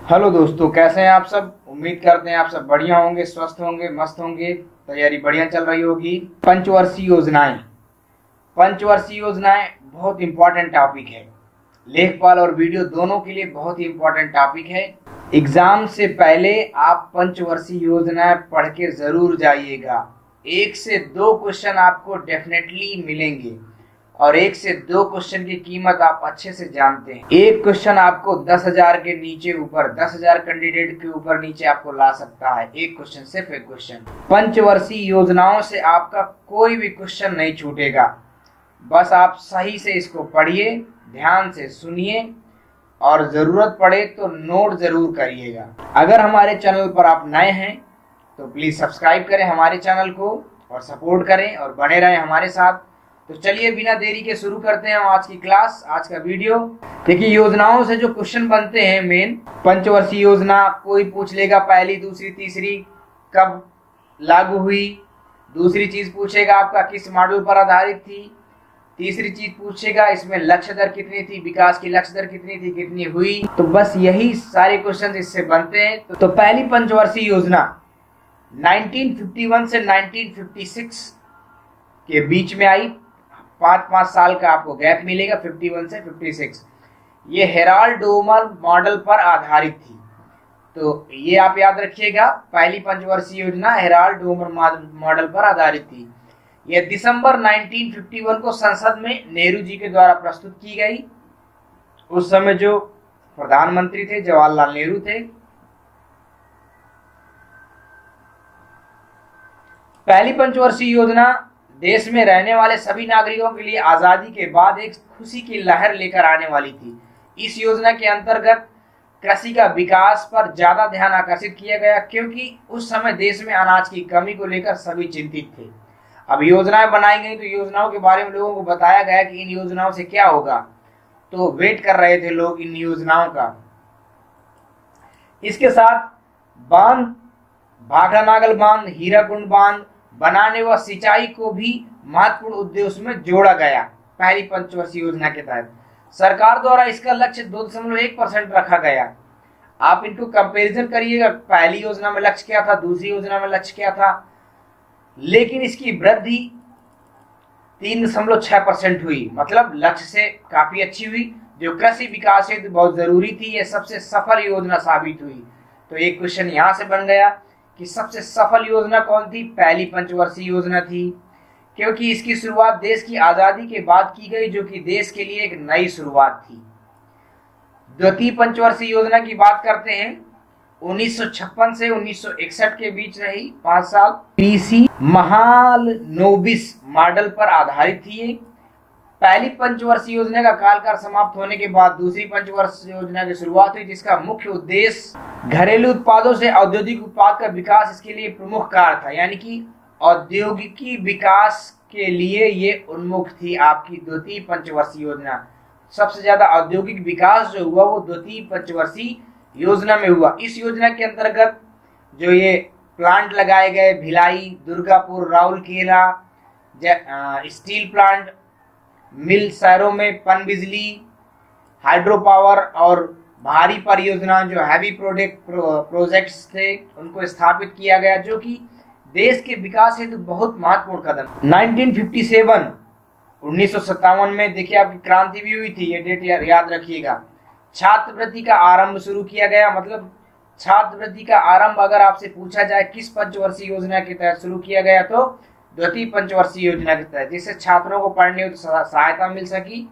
Hello दोस्तों, कैसे हैं आप सब। उम्मीद करते हैं आप सब बढ़िया होंगे, स्वस्थ होंगे, मस्त होंगे। तैयारी बढ़िया चल रही होगी। पंचवर्षीय योजनाएं बहुत इंपॉर्टेंट टॉपिक है। लेखपाल और वीडियो दोनों के लिए बहुत ही इंपॉर्टेंट टॉपिक है। एग्जाम से पहले आप पंचवर्षीय योजनाएं पढ़ के जरूर जाइएगा। 1 से 2 क्वेश्चन आपको डेफिनेटली मिलेंगे और 1 से 2 क्वेश्चन की कीमत आप अच्छे से जानते हैं। एक क्वेश्चन आपको 10,000 के नीचे ऊपर, 10,000 कैंडिडेट के ऊपर नीचे आपको ला सकता है। एक क्वेश्चन, सिर्फ एक क्वेश्चन। पंचवर्षीय योजनाओं से आपका कोई भी क्वेश्चन नहीं छूटेगा। बस आप सही से इसको पढ़िए, ध्यान से सुनिए और जरूरत पड़े तो नोट जरूर करिएगा। अगर हमारे चैनल पर आप नए हैं तो प्लीज सब्सक्राइब करें हमारे चैनल को और सपोर्ट करें और बने रहें हमारे साथ। तो चलिए बिना देरी के शुरू करते हैं आज की क्लास, आज का वीडियो। देखिए, योजनाओं से जो क्वेश्चन बनते हैं मेन, पंचवर्षीय योजना कोई पूछ लेगा पहली, दूसरी, तीसरी कब लागू हुई। दूसरी चीज पूछेगा आपका किस मॉडल पर आधारित थी। तीसरी चीज पूछेगा इसमें लक्ष्य दर कितनी थी, विकास की लक्ष्य दर कितनी थी, कितनी हुई। तो बस यही सारे क्वेश्चन इससे बनते हैं। तो पहली पंचवर्षीय योजना 1951 से 1956 के बीच में आई। 5-5 साल का आपको गैप मिलेगा, 51 से 56। ये हेराल्ड डोमर मॉडल पर आधारित थी। तो ये आप याद रखिएगा, पहली पंचवर्षीय योजना हेराल्ड डोमर मॉडल पर आधारित थी। यह दिसंबर 1951 को संसद में नेहरू जी के द्वारा प्रस्तुत की गई। उस समय जो प्रधानमंत्री थे जवाहरलाल नेहरू थे। पहली पंचवर्षीय योजना देश में रहने वाले सभी नागरिकों के लिए आजादी के बाद एक खुशी की लहर लेकर आने वाली थी। इस योजना के अंतर्गत कृषि का विकास पर ज्यादा ध्यान आकर्षित किया गया, क्योंकि उस समय देश में अनाज की कमी को लेकर सभी चिंतित थे। अब योजनाएं बनाई गई तो योजनाओं के बारे में लोगों को बताया गया कि इन योजनाओं से क्या होगा। तो वेट कर रहे थे लोग इन योजनाओं का। इसके साथ बांध, भाखड़ा नागल बांध, हीराकुंड बांध बनाने व सिंचाई को भी महत्वपूर्ण उद्देश्य में जोड़ा गया। पहली पंचवर्षीय योजना के तहत सरकार द्वारा इसका लक्ष्य 2.1% रखा गया। आप इनको कंपैरिजन करिएगा, पहली योजना में लक्ष्य क्या था, दूसरी योजना में लक्ष्य क्या था। लेकिन इसकी वृद्धि 3.6% हुई, मतलब लक्ष्य से काफी अच्छी हुई। जो कृषि विकास हेतु बहुत जरूरी थी, यह सबसे सफल योजना साबित हुई। तो एक क्वेश्चन यहां से बन गया कि सबसे सफल योजना कौन थी। पहली पंचवर्षीय योजना थी, क्योंकि इसकी शुरुआत देश की आजादी के बाद की गई, जो कि देश के लिए एक नई शुरुआत थी। द्वितीय पंचवर्षीय योजना की बात करते हैं, 1956 से 1961 के बीच रही, 5 साल। पीसी महालनोबिस मॉडल पर आधारित थी। पहली पंचवर्षीय योजना का कालकाल समाप्त होने के बाद दूसरी पंचवर्षीय योजना की शुरुआत हुई, जिसका मुख्य उद्देश्य घरेलू उत्पादों से औद्योगिक उत्पाद का विकास इसके लिए प्रमुख कार्य था। यानी कि औद्योगिकी विकास के लिए ये उन्मुख थी आपकी द्वितीय पंचवर्षीय योजना। सबसे ज्यादा औद्योगिक विकास जो हुआ वो द्वितीय पंचवर्षीय योजना में हुआ। इस योजना के अंतर्गत जो ये प्लांट लगाए गए, भिलाई, दुर्गापुर, राउरकेला, स्टील प्लांट, मिल शहरों में पनबिजली, हाइड्रो पावर और भारी परियोजना जो हैवी प्रोजेक्ट्स थे उनको स्थापित किया गया, जो कि देश के विकास हेतु बहुत महत्वपूर्ण कदम। 1957 में देखिए आपकी क्रांति भी हुई थी, ये डेट याद रखिएगा। छात्रवृत्ति का आरंभ शुरू किया गया। मतलब छात्रवृत्ति का आरंभ अगर आपसे पूछा जाए किस पंचवर्षीय योजना के तहत शुरू किया गया, तो द्वितीय पंचवर्षीय योजना के तहत, जिससे छात्रों को पढ़ने में सहायता मिल सकी।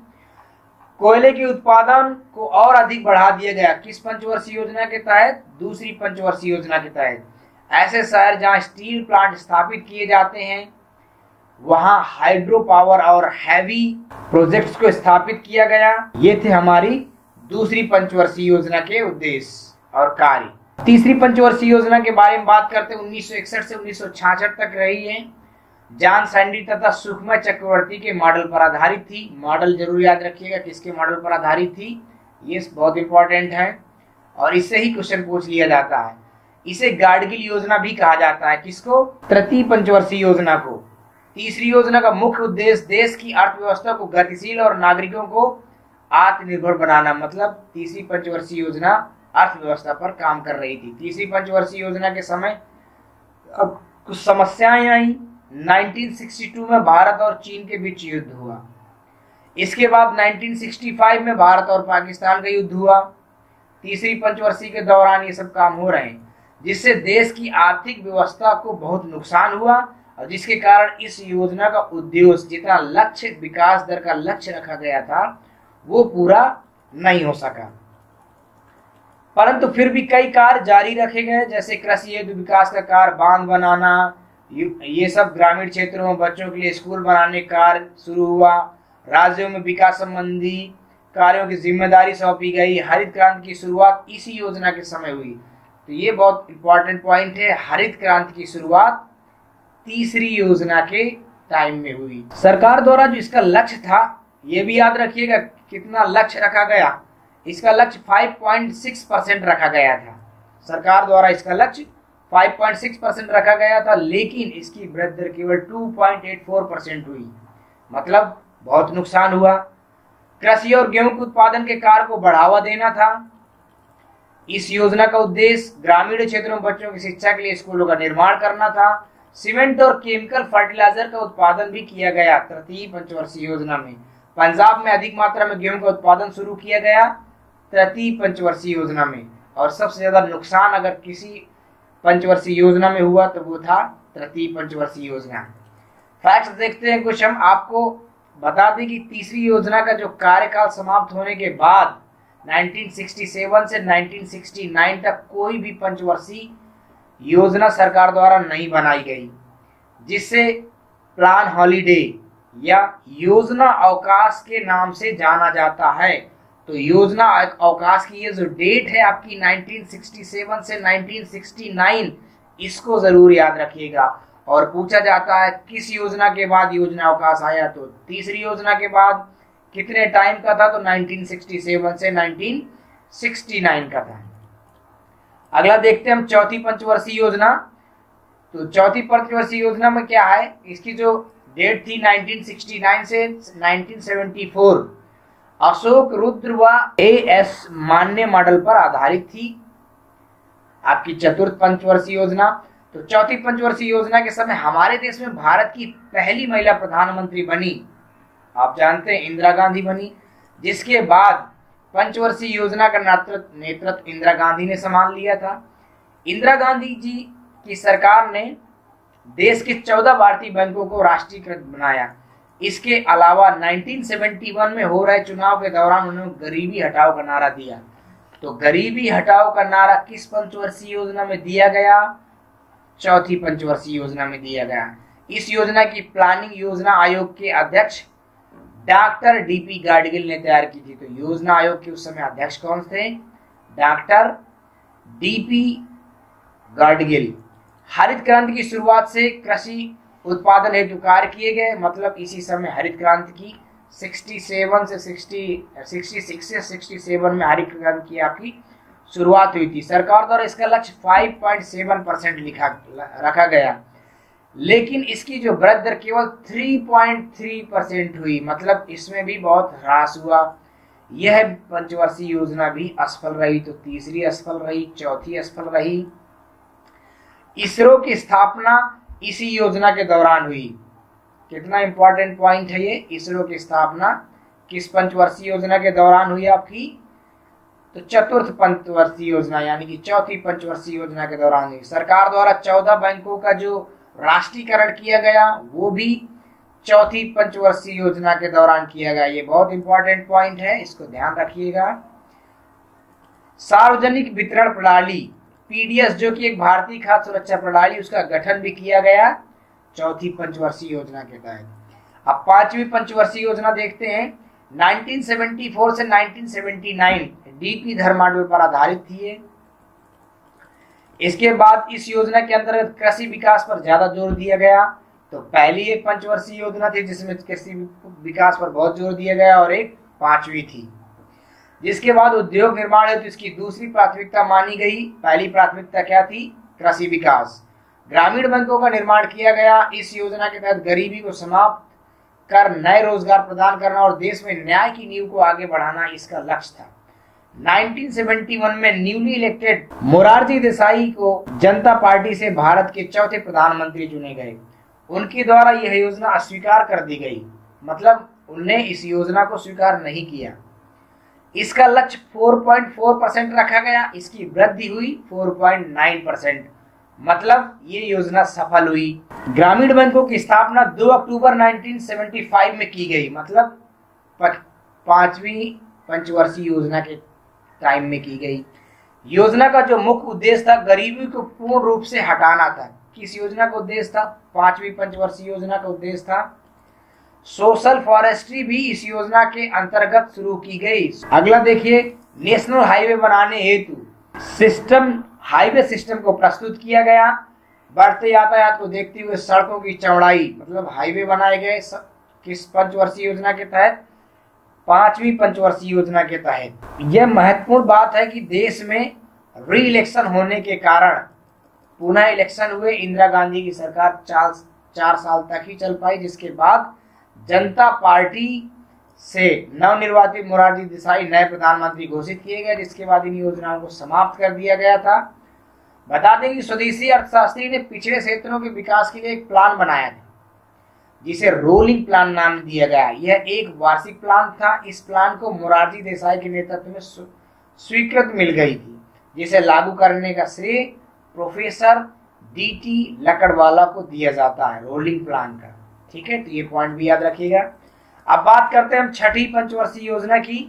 कोयले के उत्पादन को और अधिक बढ़ा दिया गया, किस पंचवर्षीय योजना के तहत, दूसरी पंचवर्षीय योजना के तहत। ऐसे शहर जहां स्टील प्लांट स्थापित किए जाते हैं वहां हाइड्रो पावर और हैवी प्रोजेक्ट्स को स्थापित किया गया। ये थे हमारी दूसरी पंचवर्षीय योजना के उद्देश्य और कार्य। तीसरी पंचवर्षीय योजना के बारे में बात करते हैं, 1961 से 1966 तक रही है। जॉन सैंडी तथा सुखमय चक्रवर्ती के मॉडल पर आधारित थी। मॉडल जरूर याद रखिएगा किसके मॉडल पर आधारित थी, ये बहुत इंपॉर्टेंट है और इससे ही क्वेश्चन पूछ लिया जाता है। इसे गाडगिल योजना भी कहा जाता है। किसको? तृतीय पंचवर्षीय योजना को। तीसरी योजना का मुख्य उद्देश्य देश की अर्थव्यवस्था को गतिशील और नागरिकों को आत्मनिर्भर बनाना। मतलब तीसरी पंचवर्षीय योजना अर्थव्यवस्था पर काम कर रही थी। तीसरी पंचवर्षीय योजना के समय अब कुछ समस्याएं आई। 1962 में भारत और चीन के बीच युद्ध हुआ। इसके बाद 1965 में भारत और पाकिस्तान का युद्ध हुआ। तीसरी पंचवर्षीय के दौरान ये सब काम हो रहे हैं, जिससे देश की आर्थिक व्यवस्था को बहुत नुकसान हुआ और जिसके कारण इस योजना का उद्देश्य, जितना लक्ष्य विकास दर का लक्ष्य रखा गया था, वो पूरा नहीं हो सका। परंतु फिर भी कई कार्य जारी रखे गए, जैसे कृषि हेतु विकास का कार्य, बांध बनाना, ये सब ग्रामीण क्षेत्रों में बच्चों के लिए स्कूल बनाने का कार्य शुरू हुआ। राज्यों में विकास संबंधी कार्यों की जिम्मेदारी सौंपी गई। हरित क्रांति की शुरुआत इसी योजना के समय हुई। तो ये बहुत इंपॉर्टेंट पॉइंट है। हरित क्रांति की शुरुआत तीसरी योजना के टाइम में हुई। सरकार द्वारा जो इसका लक्ष्य था, ये भी याद रखिएगा कितना लक्ष्य रखा गया। इसका लक्ष्य 5.6% रखा गया था। सरकार द्वारा इसका लक्ष्य 5.6% रखा गया था, लेकिन इसकी वृद्धि दर केवल 2.84% हुई, मतलब बहुत नुकसान हुआ। कृषि और गेहूं के उत्पादन के कार्य को बढ़ावा देना था। इस योजना का उद्देश्य ग्रामीण क्षेत्रों में बच्चों की शिक्षा के लिए स्कूलों का निर्माण करना था। सीमेंट और केमिकल फर्टिलाइजर का उत्पादन भी किया गया तृतीय पंचवर्षीय योजना में। पंजाब में अधिक मात्रा में गेहूं का उत्पादन शुरू किया गया तृतीय पंचवर्षीय योजना में, और सबसे ज्यादा नुकसान अगर किसी पंचवर्षीय योजना में हुआ तो वो था तृतीय पंचवर्षीय योजना। फैक्ट्स देखते हैं कुछ। हम आपको बता दें कि तीसरी योजना का जो कार्यकाल समाप्त होने के बाद 1967 से 1969 तक कोई भी पंचवर्षीय योजना सरकार द्वारा नहीं बनाई गई, जिससे प्लान हॉलीडे या योजना अवकाश के नाम से जाना जाता है। तो योजना अवकाश की ये जो डेट है आपकी 1967 से 1969, इसको जरूर याद रखिएगा। और पूछा जाता है किस योजना के बाद योजना अवकाश आया, तो तीसरी योजना के बाद कितने टाइम का था, तो 1967 से 1969 का था। अगला देखते हैं हम चौथी पंचवर्षीय योजना। तो चौथी पंचवर्षीय योजना में क्या है, इसकी जो डेट थी 1969 से 1974 अशोक रुद्र व AS मान्य मॉडल पर आधारित थी आपकी चतुर्थ पंचवर्षीय योजना। तो चौथी पंचवर्षीय योजना के समय हमारे देश में भारत की पहली महिला प्रधानमंत्री बनी, आप जानते हैं इंदिरा गांधी बनी, जिसके बाद पंचवर्षीय योजना का नेतृत्व इंदिरा गांधी ने संभाल लिया था। इंदिरा गांधी जी की सरकार ने देश के 14 भारतीय बैंकों को राष्ट्रीयकृत बनाया। इसके अलावा 1971 में हो रहे चुनाव के दौरान उन्होंने गरीबी हटाओ का नारा दिया। तो गरीबी हटाओ का नारा किस पंचवर्षीय योजना में दिया गया, चौथी पंचवर्षीय योजना में दिया गया। इस योजना की प्लानिंग योजना आयोग के अध्यक्ष डॉक्टर DP गाडगिल ने तैयार की थी। तो योजना आयोग के उस समय अध्यक्ष कौन थे, डॉक्टर DP गाडगिल। हरित क्रांति की शुरुआत से कृषि उत्पादन हेतु कार्य किए गए, मतलब इसी समय हरित क्रांति की 66 से 67 में हरित क्रांति की आपकी शुरुआत हुई थी। सरकार द्वारा इसका लक्ष्य 5.7% रखा गया, लेकिन इसकी जो वृद्धि दर केवल 3.3% हुई, मतलब इसमें भी बहुत ह्रास हुआ। यह पंचवर्षीय योजना भी असफल रही। तो तीसरी असफल रही, चौथी असफल रही। इसरो की स्थापना इसी योजना के दौरान हुई। कितना इंपॉर्टेंट पॉइंट है ये, इसरो की स्थापना किस पंचवर्षीय योजना के दौरान हुई आपकी, तो चतुर्थ पंचवर्षीय योजना यानी कि चौथी पंचवर्षीय योजना के दौरान हुई। सरकार द्वारा 14 बैंकों का जो राष्ट्रीयकरण किया गया वो भी चौथी पंचवर्षीय योजना के दौरान किया गया। ये बहुत इंपॉर्टेंट पॉइंट है, इसको ध्यान रखिएगा। सार्वजनिक वितरण प्रणाली PDS जो कि एक भारतीय खाद्य सुरक्षा प्रणाली, उसका गठन भी किया गया चौथी पंचवर्षीय योजना के तहत। अब पांचवी पंचवर्षीय योजना देखते हैं। 1974 से 1979 DP धर मॉडल पर आधारित थी। इसके बाद इस योजना के अंतर्गत कृषि विकास पर ज्यादा जोर दिया गया। तो पहली एक पंचवर्षीय योजना थी जिसमें कृषि विकास पर बहुत जोर दिया गया, और एक पांचवी थी। जिसके बाद उद्योग निर्माण हेतु इसकी दूसरी प्राथमिकता मानी गई। पहली प्राथमिकता क्या थी, कृषि विकास। ग्रामीण बैंकों का निर्माण किया गया। इस योजना के तहत गरीबी को समाप्त कर नए रोजगार प्रदान करना और देश में न्याय की नींव को आगे बढ़ाना इसका लक्ष्य था। 1971 में न्यूली इलेक्टेड मोरारजी देसाई को जनता पार्टी से भारत के चौथे प्रधानमंत्री चुने गए। उनके द्वारा यह योजना अस्वीकार कर दी गई, मतलब उन्हें इस योजना को स्वीकार नहीं किया। इसका लक्ष्य 4.4% रखा गया, इसकी वृद्धि हुई 4.9%, मतलब ये योजना सफल हुई। ग्रामीण बैंकों की स्थापना 2 अक्टूबर 1975 में की गई, मतलब 5वीं पंचवर्षीय योजना के टाइम में की गई। योजना का जो मुख्य उद्देश्य था गरीबी को पूर्ण रूप से हटाना था। किस योजना का उद्देश्य था? 5वीं पंचवर्षीय योजना का उद्देश्य था। सोशल फॉरेस्ट्री भी इस योजना के अंतर्गत शुरू की गई। अगला देखिए, नेशनल हाईवे बनाने हेतु हाईवे सिस्टम को प्रस्तुत किया गया। बढ़ते यातायात को देखते हुए सड़कों की चौड़ाई, मतलब हाईवे बनाए गए। किस पंचवर्षीय योजना के तहत? 5वीं पंचवर्षीय योजना के तहत। यह महत्वपूर्ण बात है कि देश में री इलेक्शन होने के कारण पुनः इलेक्शन हुए। इंदिरा गांधी की सरकार 4 साल तक ही चल पाई, जिसके बाद जनता पार्टी से नवनिर्वाचित मोरारजी देसाई नए प्रधानमंत्री घोषित किए गए, जिसके बाद इन योजनाओं को समाप्त कर दिया गया था। बता दें कि स्वदेशी अर्थशास्त्री ने पिछड़े क्षेत्रों के विकास के लिए एक प्लान बनाया था, जिसे रोलिंग प्लान नाम दिया गया। यह एक वार्षिक प्लान था। इस प्लान को मोरारजी देसाई के नेतृत्व में स्वीकृति मिल गई थी, जिसे लागू करने का श्रेय प्रोफेसर DT लकड़वाला को दिया जाता है, रोलिंग प्लान का। ठीक है, तो ये पॉइंट भी याद रखिएगा। अब बात करते हैं हम छठी पंचवर्षीय योजना की।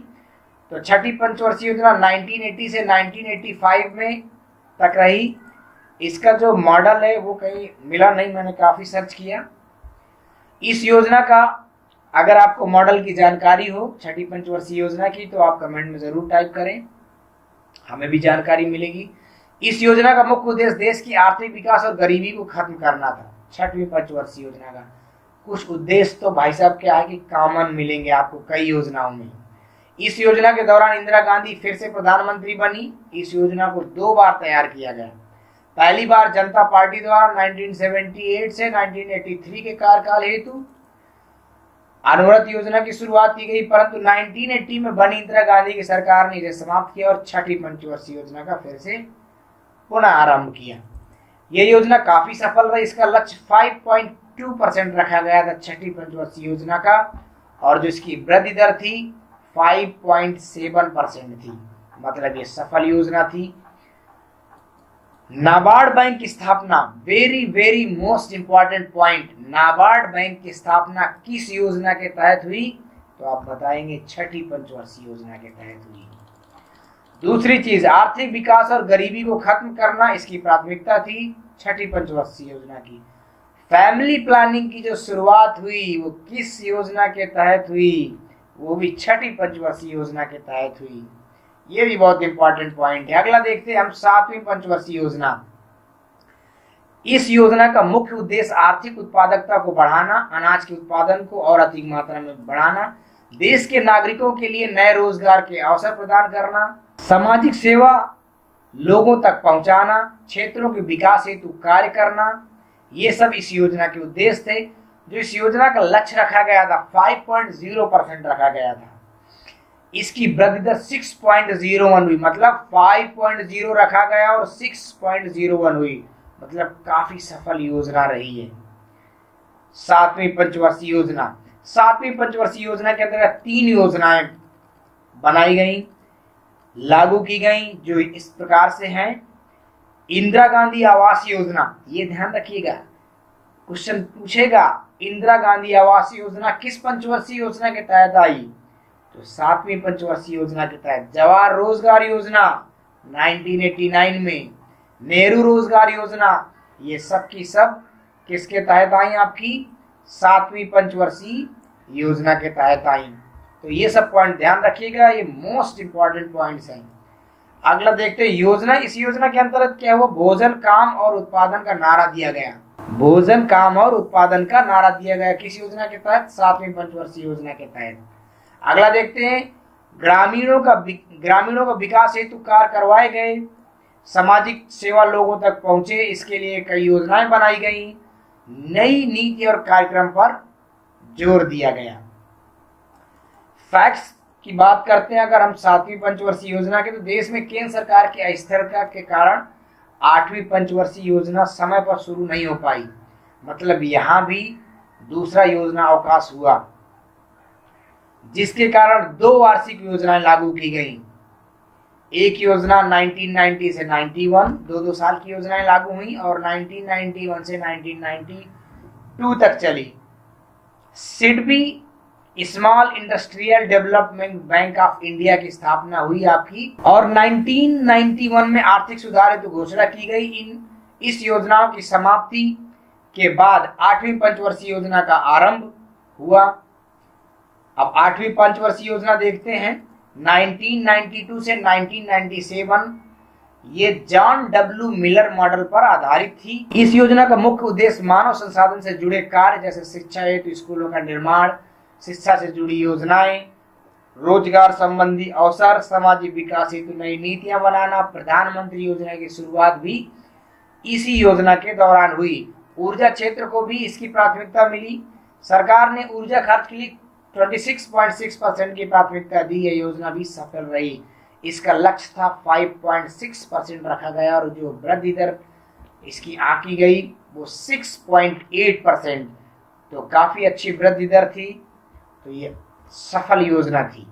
तो छठी पंचवर्षीय योजना 1980 से 1985 में तक रही। इसका जो मॉडल है वो कहीं मिला नहीं, मैंने काफी सर्च किया। इस योजना का अगर आपको मॉडल की जानकारी हो छठी पंचवर्षीय योजना की, तो आप कमेंट में जरूर टाइप करें, हमें भी जानकारी मिलेगी। इस योजना का मुख्य उद्देश्य देश की आर्थिक विकास और गरीबी को खत्म करना था। छठवीं पंचवर्षीय योजना का कुछ उद्देश्य तो भाई साहब क्या है कि कॉमन मिलेंगे आपको कई योजनाओं में। इस योजना के दौरान इंदिरा गांधी फिर से प्रधानमंत्री बनी। इस योजना को 2 बार तैयार किया गया। पहली बार जनता पार्टी द्वारा 1978 से 1983 के कार्यकाल हेतु अनवरत योजना की शुरुआत की गई, परंतु 1980 में बनी इंदिरा गांधी की सरकार ने इसे समाप्त किया और छठी पंचवर्षीय योजना का फिर से पुनः आरंभ किया। यह योजना काफी सफल रही। इसका लक्ष्य 5.2% रखा गया था छठी पंचवर्षीय योजना का, और जो इसकी वृद्धि दर थी 5.7% थी, मतलब ये सफल योजना थी। नाबार्ड बैंक की स्थापना, very most important point, NABARD bank की स्थापना किस योजना के तहत हुई? तो आप बताएंगे छठी पंचवर्षीय योजना के तहत हुई। दूसरी चीज, आर्थिक विकास और गरीबी को खत्म करना इसकी प्राथमिकता थी छठी पंचवर्षीय योजना की। फैमिली प्लानिंग की जो शुरुआत हुई वो किस योजना के तहत हुई? वो भी छठी पंचवर्षीय योजना के तहत हुई। ये भी बहुत इंपॉर्टेंट पॉइंट है। अगला देखते हैं हम 7वीं पंचवर्षीय योजना। इस योजना का मुख्य उद्देश्य आर्थिक उत्पादकता को बढ़ाना, अनाज के उत्पादन को और अधिक मात्रा में बढ़ाना, देश के नागरिकों के लिए नए रोजगार के अवसर प्रदान करना, सामाजिक सेवा लोगों तक पहुंचाना, क्षेत्रों के विकास हेतु कार्य करना, ये सब इस योजना के उद्देश्य थे। जो इस योजना का लक्ष्य रखा गया था 5.0% रखा गया था। इसकी वृद्धि दर 6.01 हुई, मतलब 5.0 रखा गया और 6.01 हुई, मतलब काफी सफल योजना रही है 7वीं पंचवर्षीय योजना। 7वीं पंचवर्षीय योजना के अंतर्गत 3 योजनाएं बनाई गई, लागू की गई, जो इस प्रकार से हैं। इंदिरा गांधी आवास योजना, ये ध्यान रखिएगा, क्वेश्चन पूछेगा इंदिरा गांधी आवास योजना किस पंचवर्षीय योजना के तहत आई? तो 7वीं पंचवर्षीय योजना के तहत। जवाहर रोजगार योजना 1989 में, नेहरू रोजगार योजना, ये सब की सब किसके तहत आई? आपकी 7वीं पंचवर्षीय योजना के तहत आई। तो ये सब पॉइंट ध्यान रखिएगा, ये मोस्ट इंपॉर्टेंट पॉइंट्स हैं। अगला देखते हैं योजना। इस योजना के अंतर्गत क्या हुआ? भोजन, काम और उत्पादन का नारा दिया गया। भोजन, काम और उत्पादन का नारा दिया गया किस योजना के तहत? 7वीं पंचवर्षीय योजना के तहत। अगला देखते हैं ग्रामीणों का विकास हेतु कार्य करवाए गए, सामाजिक सेवा लोगों तक पहुंचे, इसके लिए कई योजनाएं बनाई गई, नई नीति और कार्यक्रम पर जोर दिया गया। फैक्ट्स की बात करते हैं अगर हम 7वीं पंचवर्षीय योजना के, तो देश में केंद्र सरकार की अस्थिरता के कारण 8वीं पंचवर्षीय योजना समय पर शुरू नहीं हो पाई। मतलब यहाँ भी दूसरा योजना अवकाश हुआ, जिसके कारण 2 वार्षिक योजनाएं लागू की गई। एक योजना 1990 से 91, 2 साल की योजनाएं लागू हुई और 1991 से 1992 तक चली। SIDBI small industrial development bank of India की स्थापना हुई आपकी, और 1991 में आर्थिक सुधार हेतु घोषणा की गई। इस योजनाओं की समाप्ति के बाद 8वीं पंचवर्षीय योजना का आरंभ हुआ। अब 8वीं पंचवर्षीय योजना देखते हैं। 1992 से 1997 ये जॉन डब्ल्यू मिलर मॉडल पर आधारित थी। इस योजना का मुख्य उद्देश्य मानव संसाधन से जुड़े कार्य जैसे शिक्षा हेतु स्कूलों का निर्माण, शिक्षा से जुड़ी योजनाएं, रोजगार संबंधी अवसर, सामाजिक विकास हेतु नई नीतियां बनाना। प्रधानमंत्री योजना की शुरुआत भी इसी योजना के दौरान हुई। ऊर्जा क्षेत्र को भी इसकी प्राथमिकता मिली। सरकार ने ऊर्जा खर्च के लिए 26.6% की प्राथमिकता दी। यह योजना भी सफल रही। इसका लक्ष्य था 5.6% रखा गया और जो वृद्धि दर इसकी आंकी गई वो 6.8%, तो काफी अच्छी वृद्धि दर थी। तो ये सफल योजना थी।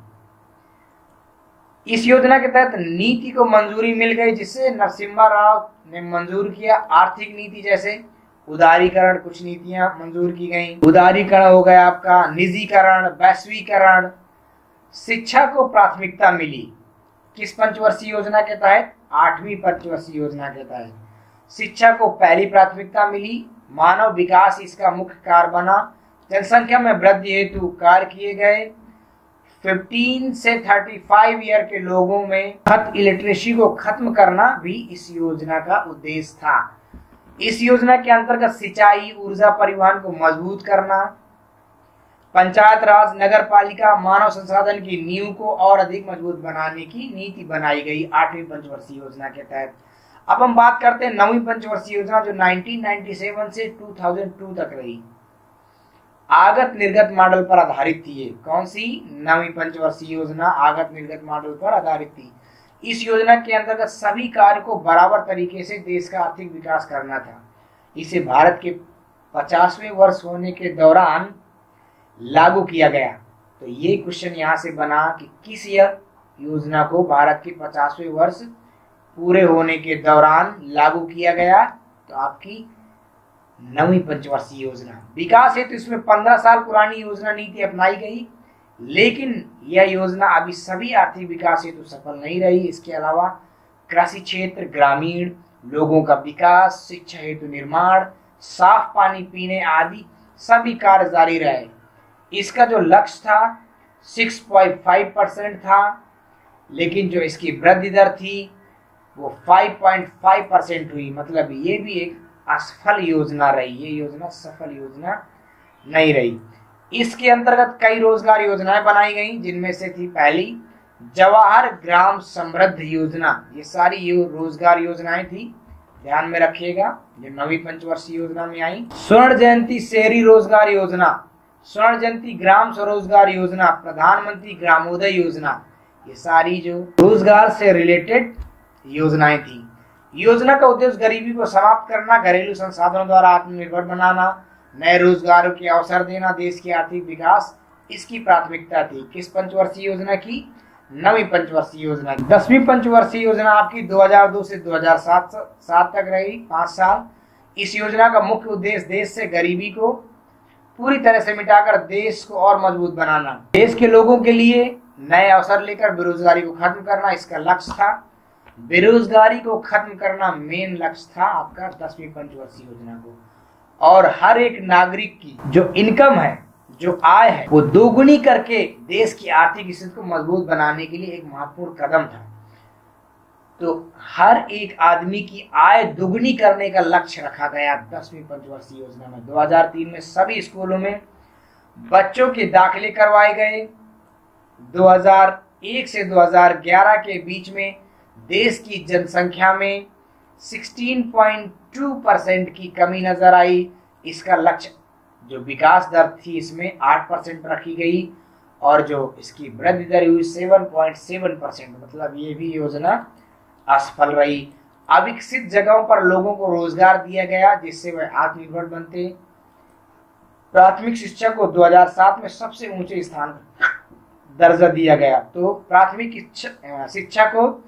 इस योजना के तहत नीति को मंजूरी मिल गई, जिसे नरसिम्हा राव ने मंजूर किया। आर्थिक नीति जैसे उदारीकरण, कुछ नीतियां मंजूर की गई। उदारीकरण हो गया आपका, निजीकरण, वैश्वीकरण। शिक्षा को प्राथमिकता मिली। किस पंचवर्षीय योजना के तहत? 8वीं पंचवर्षीय योजना के तहत शिक्षा को पहली प्राथमिकता मिली। मानव विकास इसका मुख्य कार्य बना। जनसंख्या में वृद्धि हेतु कार्य किए गए। 15 से 35 ईयर के लोगों में खत इलिटरेसी को खत्म करना भी इस योजना का उद्देश्य था। इस योजना के अंतर्गत सिंचाई, ऊर्जा, परिवहन को मजबूत करना। पंचायत राज, नगर पालिका, मानव संसाधन की नींव को और अधिक मजबूत बनाने की नीति बनाई गई 8वीं पंचवर्षीय योजना के तहत। अब हम बात करते हैं 9वीं पंचवर्षीय योजना, जो 1997 से 2002 तक रही। आगत निर्गत मॉडल पर आधारित थी। ये कौन सी? 9वीं पंचवर्षीय योजना आगत निर्गत मॉडल पर आधारित थी। इस योजना के अंतर्गत सभी कार्य को बराबर तरीके से देश का आर्थिक विकास करना था। इसे भारत के 50वें वर्ष होने के दौरान लागू किया गया। तो ये क्वेश्चन यहाँ से बना कि किस योजना को भारत के 50वें वर्ष पूरे होने के दौरान लागू किया गया? तो आपकी 9वीं पंचवर्षीय योजना। विकास हेतु इसमें 15 साल पुरानी योजना नीति अपनाई गई, लेकिन यह योजना अभी सभी आर्थिक विकास हेतु सफल नहीं रही। इसके अलावा कृषि क्षेत्र, ग्रामीण लोगों का विकास, शिक्षा हेतु निर्माण, साफ पानी पीने आदि सभी कार्य जारी रहे। इसका जो लक्ष्य था 6.5% था, लेकिन जो इसकी वृद्धि दर थी वो 5.5% हुई। मतलब ये भी एक असफल योजना रही। ये योजना सफल योजना नहीं रही। इसके अंतर्गत कई रोजगार योजनाएं बनाई गई, जिनमें से थी पहली जवाहर ग्राम समृद्ध योजना। ये सारी रोजगार योजनाएं थी, ध्यान में रखिएगा, जो 9वीं पंचवर्षीय योजना में आई। स्वर्ण जयंती शहरी रोजगार योजना, स्वर्ण जयंती ग्राम स्वरोजगार योजना, प्रधानमंत्री ग्रामोदय योजना, ये सारी जो रोजगार से रिलेटेड योजनाएं थी। योजना का उद्देश्य गरीबी को समाप्त करना, घरेलू संसाधनों द्वारा आत्मनिर्भर बनाना, नए रोजगारों के अवसर देना, देश की आर्थिक विकास इसकी प्राथमिकता थी। किस पंचवर्षीय योजना की? 9वीं पंचवर्षीय योजना। 10वीं पंचवर्षीय योजना आपकी 2002 से 2007 तक रही, 5 साल। इस योजना का मुख्य उद्देश्य देश से गरीबी को पूरी तरह से मिटाकर देश को और मजबूत बनाना, देश के लोगों के लिए नए अवसर लेकर बेरोजगारी को खत्म करना इसका लक्ष्य था। बेरोजगारी को खत्म करना मेन लक्ष्य था आपका 10वीं पंचवर्षीय योजना को। और हर एक नागरिक की जो इनकम है, जो आय है, वो दोगुनी करके देश की आर्थिक स्थिति को मजबूत बनाने के लिए एक महत्वपूर्ण कदम था। तो हर एक आदमी की आय दुगनी करने का लक्ष्य रखा गया 10वीं पंचवर्षीय योजना में। 2003 में सभी स्कूलों में बच्चों के दाखिले करवाए गए। 2001 से 2011 के बीच में देश की जनसंख्या में 16.2% की कमी नजर आई। इसका लक्ष्य जो विकास दर थी इसमें 8% रखी गई और जो इसकी वृद्धि दर हुई 7.7%, मतलब ये भी योजना असफल रही। अविकसित जगहों पर लोगों को रोजगार दिया गया जिससे वह आत्मनिर्भर बनते। प्राथमिक शिक्षा को 2007 में सबसे ऊंचे स्थान दर्जा दिया गया। तो प्राथमिक शिक्षा को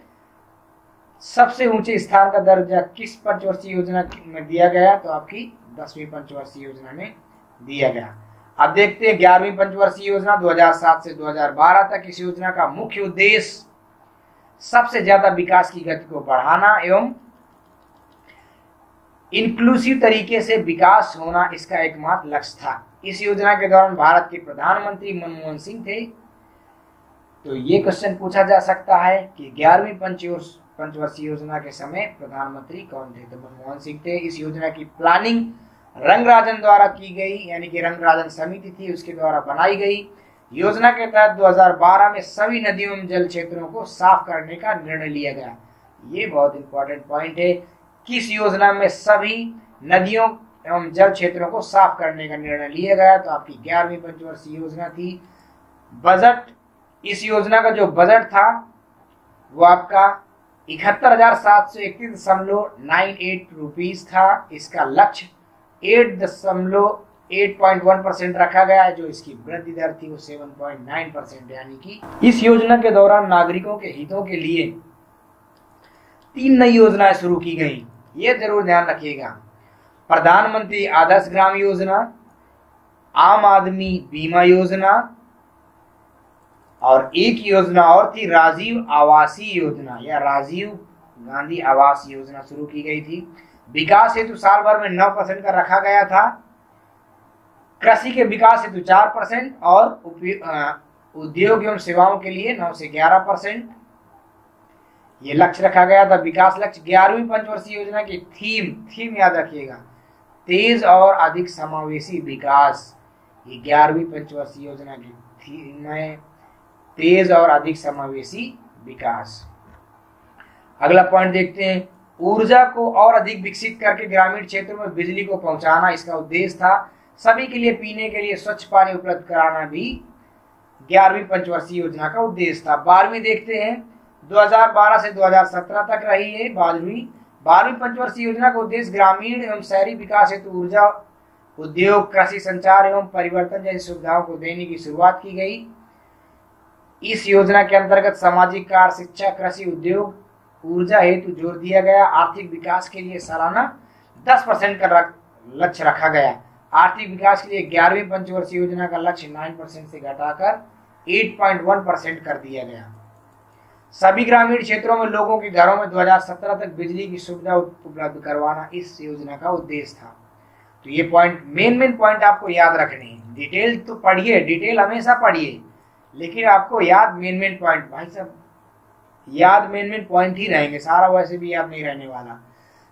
सबसे ऊंचे स्थान का दर्जा किस पंचवर्षीय योजना में दिया गया? तो आपकी 10वीं पंचवर्षीय योजना में दिया गया। अब देखते हैं 11वीं पंचवर्षीय योजना 2007 से 2012 तक। इस योजना का मुख्य उद्देश्य सबसे ज्यादा विकास की गति को बढ़ाना एवं इंक्लूसिव तरीके से विकास होना इसका एकमात्र लक्ष्य था। इस योजना के दौरान भारत के प्रधानमंत्री मनमोहन सिंह थे। तो ये क्वेश्चन पूछा जा सकता है कि 11वीं पंचवर्षीय योजना के समय प्रधानमंत्री कौन थे? तो मनमोहन सिंह थे। इस योजना की प्लानिंग रंगराजन द्वारा की गई, यानी कि रंगराजन समिति थी उसके द्वारा बनाई गई। योजना के तहत 2012 में सभी नदियों एवं जल क्षेत्रों को साफ करने का निर्णय लिया गया। ये बहुत इंपॉर्टेंट पॉइंट है। किस योजना में सभी नदियों एवं जल क्षेत्रों को साफ करने का निर्णय लिया गया? तो आपकी 11वीं पंचवर्षीय योजना थी। बजट, इस योजना का जो बजट था वो आपका 71,731.98 रुपीज था। इसका लक्ष्य 8.1% रखा गया है। जो इसकी वृद्धि दर थी वो 7.9%, यानी कि इस योजना के दौरान नागरिकों के हितों के लिए 3 नई योजनाएं शुरू की गई। ये जरूर ध्यान रखिएगा। प्रधानमंत्री आदर्श ग्राम योजना, आम आदमी बीमा योजना और एक योजना और थी राजीव आवासीय योजना या राजीव गांधी आवास योजना शुरू की गई थी। विकास हेतु साल भर में 9% का रखा गया था। कृषि के विकास हेतु 4% और उद्योग एवं सेवाओं के लिए 9 से 11% ये लक्ष्य रखा गया था। विकास लक्ष्य 11वीं पंचवर्षीय योजना की थीम याद रखिएगा, तेज और अधिक समावेशी विकास। ये 11वीं पंचवर्षीय योजना की थीम है, तेज और अधिक समावेशी विकास। अगला पॉइंट देखते हैं, ऊर्जा को और अधिक विकसित करके ग्रामीण क्षेत्रों में बिजली को पहुंचाना इसका उद्देश्य था। सभी के लिए पीने के लिए स्वच्छ पानी उपलब्ध कराना भी 11वीं पंचवर्षीय योजना का उद्देश्य था। 12वीं देखते हैं, 2012 से 2017 तक रही है 12वीं पंचवर्षीय योजना का उद्देश्य ग्रामीण एवं शहरी विकास हेतु ऊर्जा, उद्योग, कृषि, संचार एवं परिवर्तन जैसी सुविधाओं को देने की शुरुआत की गई। इस योजना के अंतर्गत सामाजिक कार्य, शिक्षा, कृषि, उद्योग, ऊर्जा हेतु जोर दिया गया। आर्थिक विकास के लिए सालाना 10% का लक्ष्य रखा गया। आर्थिक विकास के लिए 11वीं पंचवर्षीय योजना का लक्ष्य 9% से घटाकर 8.1% कर दिया गया। सभी ग्रामीण क्षेत्रों में लोगों के घरों में 2017 तक बिजली की सुविधा उपलब्ध करवाना इस योजना का उद्देश्य था। तो ये पॉइंट मेन पॉइंट आपको याद रखने हैं। डिटेल तो पढ़िए, डिटेल हमेशा पढ़िए, लेकिन आपको याद मेन पॉइंट, भाई साहब याद मेन पॉइंट ही रहेंगे, सारा वैसे भी याद नहीं रहने वाला।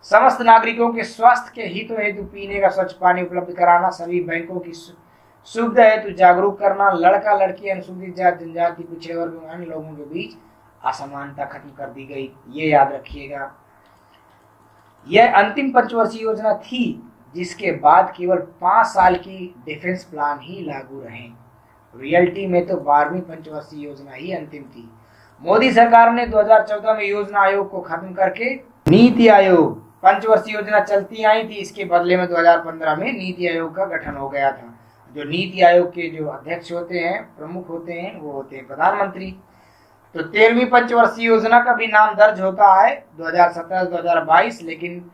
समस्त नागरिकों के स्वास्थ्य के हितों हेतु पीने का स्वच्छ पानी उपलब्ध कराना, सभी बैंकों की सुविधा हेतु जागरूक करना, लड़का लड़की, अनुसूचित जाति, जनजाति, पिछड़े वर्ग एवं अन्य लोगों के बीच असमानता खत्म कर दी गई। ये याद रखिएगा। यह अंतिम पंचवर्षीय योजना थी जिसके बाद केवल 5 साल की डिफेंस प्लान ही लागू रहे। रियलिटी में तो 12वीं पंचवर्षीय योजना ही अंतिम थी। मोदी सरकार ने 2014 में योजना आयोग को खत्म करके नीति आयोग, पंचवर्षीय योजना चलती आई थी, इसके बदले में 2015 में नीति आयोग का गठन हो गया था। जो नीति आयोग के जो अध्यक्ष होते हैं, प्रमुख होते हैं, वो होते हैं प्रधानमंत्री। तो 13वीं पंचवर्षीय योजना का भी नाम दर्ज होता है 2017-2022, लेकिन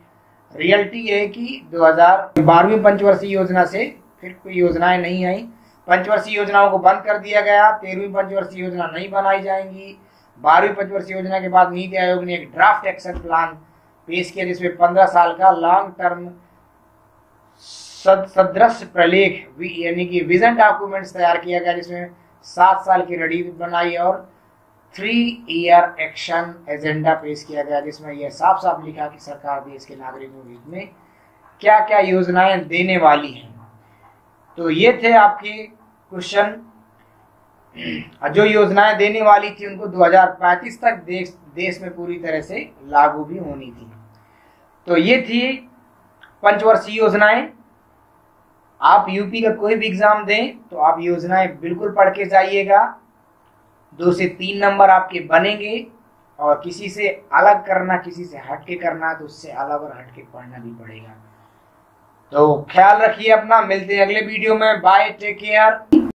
रियलिटी ये है कि 12वीं पंचवर्षीय योजना से फिर कोई योजनाएं नहीं आई। पंचवर्षीय योजनाओं को बंद कर दिया गया। 13वीं पंचवर्षीय योजना नहीं बनाई जाएंगी। 12वीं पंचवर्षीय योजना के बाद नीति आयोग ने एक ड्राफ्ट एक्शन प्लान पेश किया जिसमें 15 साल का लॉन्ग टर्म सदृश प्रलेख यानी कि विजन डॉक्यूमेंट्स तैयार किया गया, जिसमें 7 साल की रणनीति बनाई और 3 ईयर एक्शन एजेंडा पेश किया गया, जिसमें यह साफ साफ लिखा कि सरकार देश के नागरिकों के हित में क्या क्या योजनाएं देने वाली हैं। तो ये थे आपके क्वेश्चन। जो योजनाएं देने वाली थी उनको 2035 तक देश में पूरी तरह से लागू भी होनी थी। तो ये थी पंचवर्षीय योजनाएं। आप यूपी का कोई भी एग्जाम दें तो आप योजनाएं बिल्कुल पढ़ के जाइएगा। 2 से 3 नंबर आपके बनेंगे, और किसी से अलग करना, किसी से हट के करना तो उससे अलग और हट के पढ़ना भी पड़ेगा। तो ख्याल रखिए अपना, मिलते हैं अगले वीडियो में। Bye, take care.